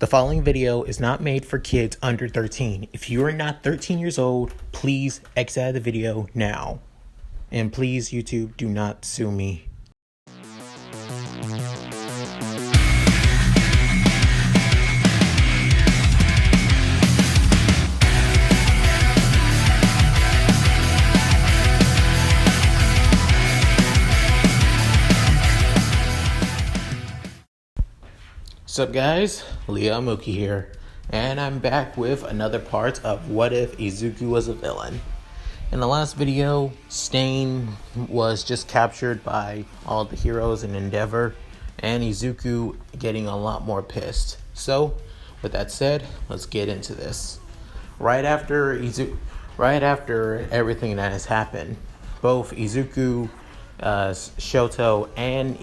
The following video is not made for kids under 13. If you are not 13 years old, please exit out of the video now. And please, YouTube, do not sue me. What's up, guys? Leah Mookie here, and I'm back with another part of What If Izuku Was a Villain. In the last video, Stain was just captured by all the heroes in Endeavor, and Izuku getting a lot more pissed. So, with that said, let's get into this. Right after everything that has happened, both Izuku, Shoto, and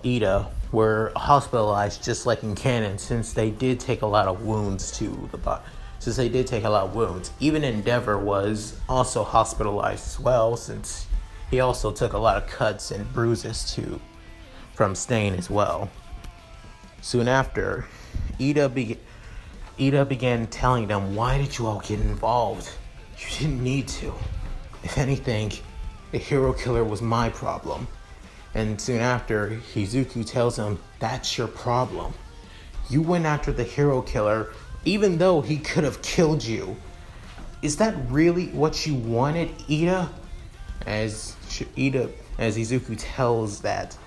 Ida were hospitalized just like in canon, since they did take a lot of wounds to the body. Even Endeavor was also hospitalized as well, since he also took a lot of cuts and bruises from Stain as well. Soon after, Ida began telling them, "Why did you all get involved? You didn't need to. If anything, the hero killer was my problem." And soon after, Izuku tells him, "That's your problem. You went after the hero killer, even though he could have killed you. Is that really what you wanted, Ida?" As Izuku tells that,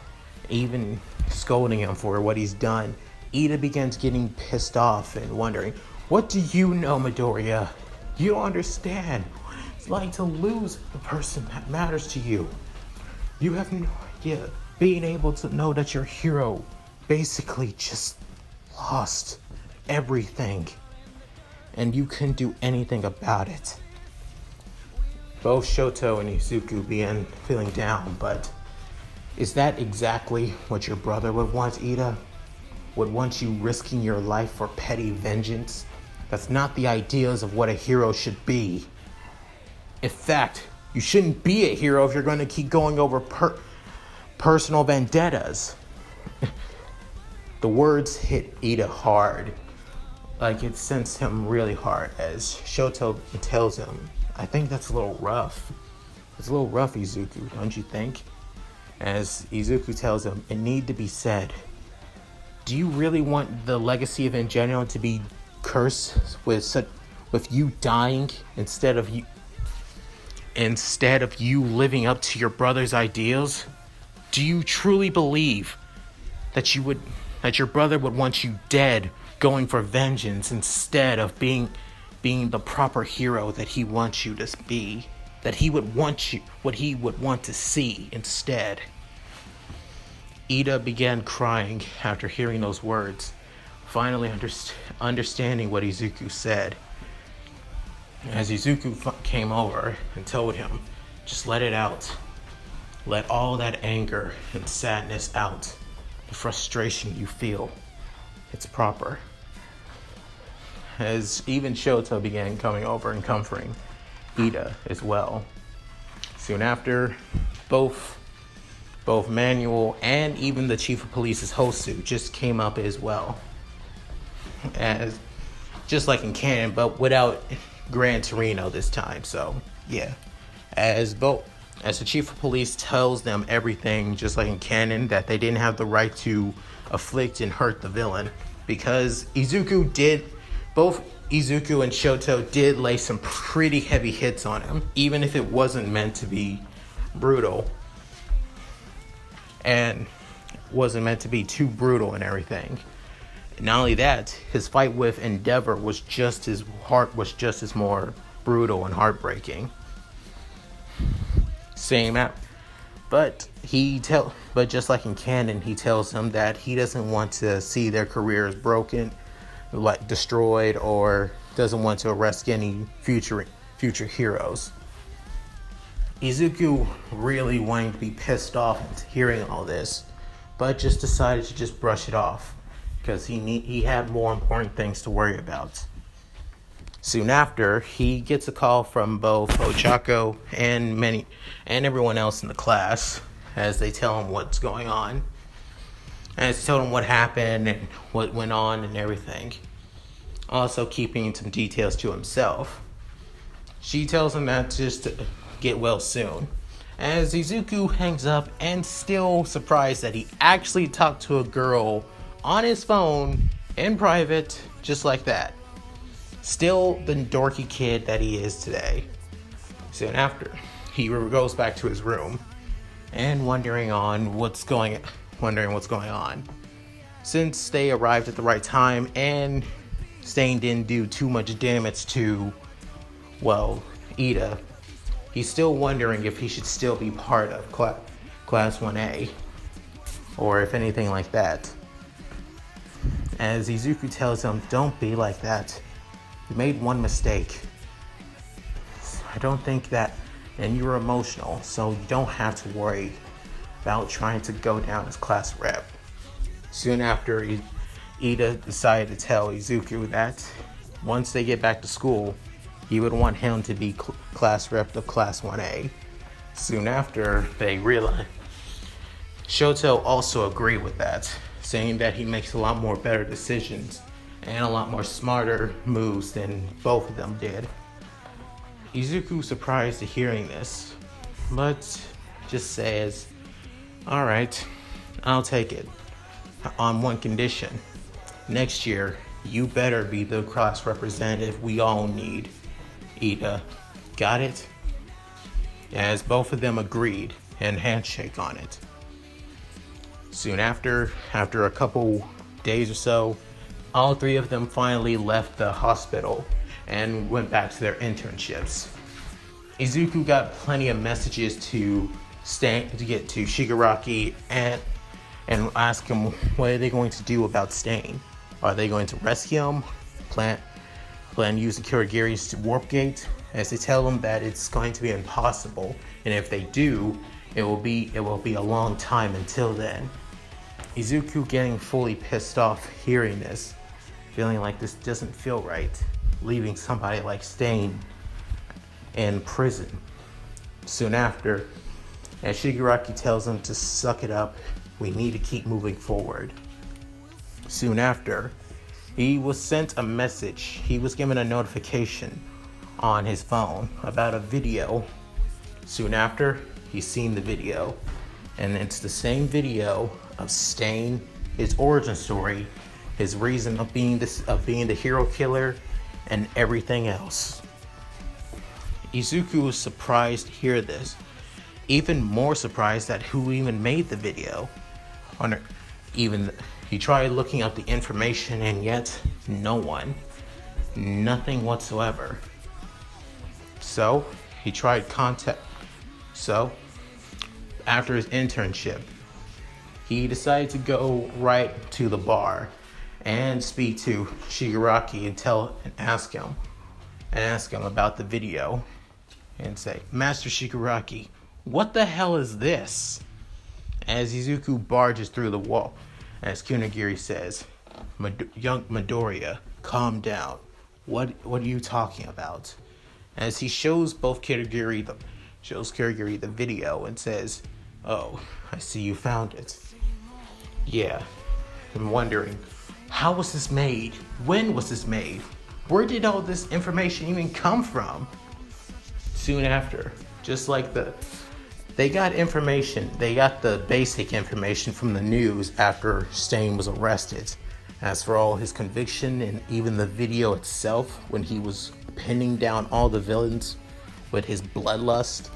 even scolding him for what he's done, Ida begins getting pissed off and wondering, "What do you know, Midoriya? You don't understand. It's like to lose the person that matters to you. You have no idea. Being able to know that your hero basically just lost everything, and you couldn't do anything about it." Both Shoto and Izuku began feeling down, but is that exactly what your brother would want, Ida? Would want you risking your life for petty vengeance? That's not the ideas of what a hero should be. In fact, you shouldn't be a hero if you're going to keep going over personal vendettas. The words hit Ida hard. Like, it sends him really hard, as Shoto tells him, "I think that's a little rough. It's a little rough, Izuku, don't you think?" As Izuku tells him, "It need to be said. Do you really want the legacy of Ingenio to be cursed with you dying instead of you living up to your brother's ideals? Do you truly believe that your brother would want you dead, going for vengeance, instead of being the proper hero that he wants you to be, that he would want to see instead?" Ida began crying after hearing those words, finally understanding what Izuku said. As Izuku came over and told him, "Just let it out. Let all that anger and sadness out. The frustration you feel. It's proper." As even Shoto began coming over and comforting Ida as well. Soon after, both Manuel and even the chief of police's Hosu just came up as well. As just like in canon, but without Gran Torino this time. So yeah, as the chief of police tells them everything, just like in canon, that they didn't have the right to afflict and hurt the villain, because both Izuku and Shoto did lay some pretty heavy hits on him, even if it wasn't meant to be brutal and wasn't meant to be too brutal and everything. Not only that, his fight with Endeavor was just as more brutal and heartbreaking. But just like in canon, he tells them that he doesn't want to see their careers broken, like destroyed, or doesn't want to arrest any future heroes. Izuku really wanted to be pissed off hearing all this, but just decided to just brush it off, because he had more important things to worry about. Soon after, he gets a call from both Ochako and everyone else in the class, as they tell him what's going on. and she told him what happened and what went on and everything. Also keeping some details to himself. She tells him that just to get well soon. As Izuku hangs up and still surprised that he actually talked to a girl on his phone in private, just like that. Still the dorky kid that he is today. Soon after, he goes back to his room and wondering what's going on. Since they arrived at the right time and Stain didn't do too much damage to, Ida, he's still wondering if he should still be part of Class 1A, or if anything like that. As Izuku tells him, don't be like that. You made one mistake. I don't think that, and you're emotional, so you don't have to worry about trying to go down as class rep. Soon after, Ida decided to tell Izuku that once they get back to school, he would want him to be class rep of Class 1A. Soon after, they realized Shoto also agreed with that, saying that he makes a lot more better decisions and a lot more smarter moves than both of them did. Izuku surprised to hearing this, but just says, alright, I'll take it. On one condition. Next year, you better be the class representative we all need. Ida, got it? As both of them agreed and handshake on it. Soon after a couple days or so, all three of them finally left the hospital and went back to their internships. Izuku got plenty of messages to get to Shigaraki and ask him what are they going to do about Stain. Are they going to rescue him? Plan using Kurogiri's warp gate? As they tell him that it's going to be impossible, and if they do, it will be a long time until then. Izuku getting fully pissed off hearing this, feeling like this doesn't feel right, leaving somebody like Stain in prison. Soon after, as Shigaraki tells him to suck it up, we need to keep moving forward. Soon after, he was sent a message. He was given a notification on his phone about a video. Soon after, he's seen the video, and it's the same video of Stain, his origin story, his reason of being the hero killer, and everything else. Izuku was surprised to hear this, even more surprised at who even made the video. He tried looking up the information, and yet no one, nothing whatsoever. So he tried contact. So after his internship, he decided to go right to the bar and speak to Shigaraki and ask him about the video, and say, Master Shigaraki, what the hell is this? As Izuku barges through the wall, as Kunigiri says, young Midoriya, calm down. What are you talking about? As he shows Kurigiri the video and says, oh, I see you found it. Yeah, I'm wondering, how was this made? When was this made? Where did all this information even come from? Soon after, just like they got the basic information from the news after Stain was arrested. As for all his conviction and even the video itself, when he was pinning down all the villains with his bloodlust,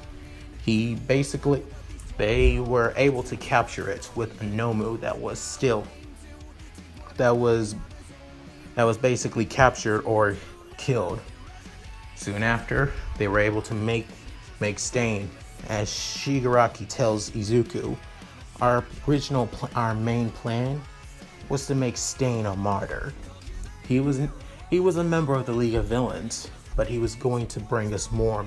they were able to capture it with a Nomu that was basically captured or killed. Soon after, they were able to make Stain. As Shigaraki tells Izuku, our main plan was to make Stain a martyr. He was a member of the League of Villains, but he was going to bring us more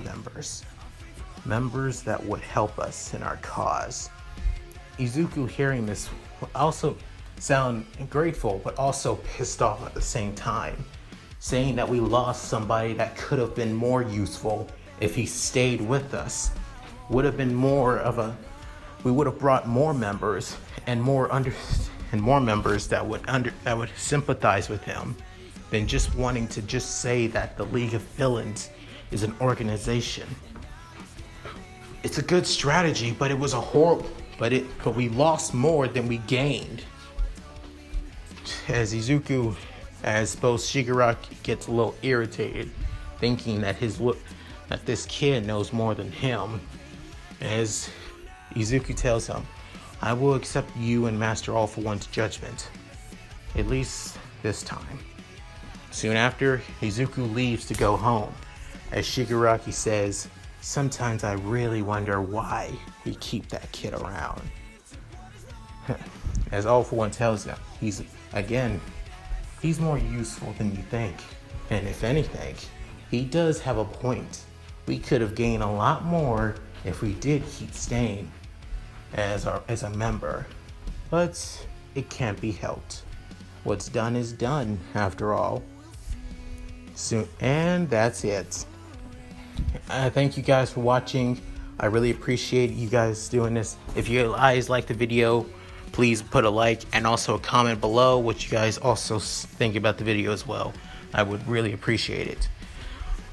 members that would help us in our cause. Izuku hearing this would also sound grateful, but also pissed off at the same time, saying that we lost somebody that could have been more useful if he stayed with us. We would have brought more members and more and more members that would sympathize with him than just wanting to just say that the League of Villains is an organization. It's a good strategy, but it was a horrible. But we lost more than we gained. As both Shigaraki gets a little irritated, thinking that this kid knows more than him. As Izuku tells him, "I will accept you and Master All for One's judgment, at least this time." Soon after, Izuku leaves to go home, as Shigaraki says, "Sometimes I really wonder why we keep that kid around." As All for One tells him, he's more useful than you think. And if anything, he does have a point. We could have gained a lot more if we did keep staying as a member. But it can't be helped. What's done is done, after all. And that's it. Thank you guys for watching. I really appreciate you guys doing this. If you guys like the video, please put a like and also a comment below what you guys also think about the video as well. I would really appreciate it.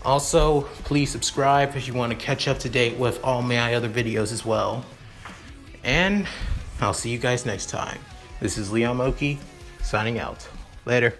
Also, please subscribe if you want to catch up to date with all my other videos as well. And I'll see you guys next time. This is Leon Moki, signing out. Later.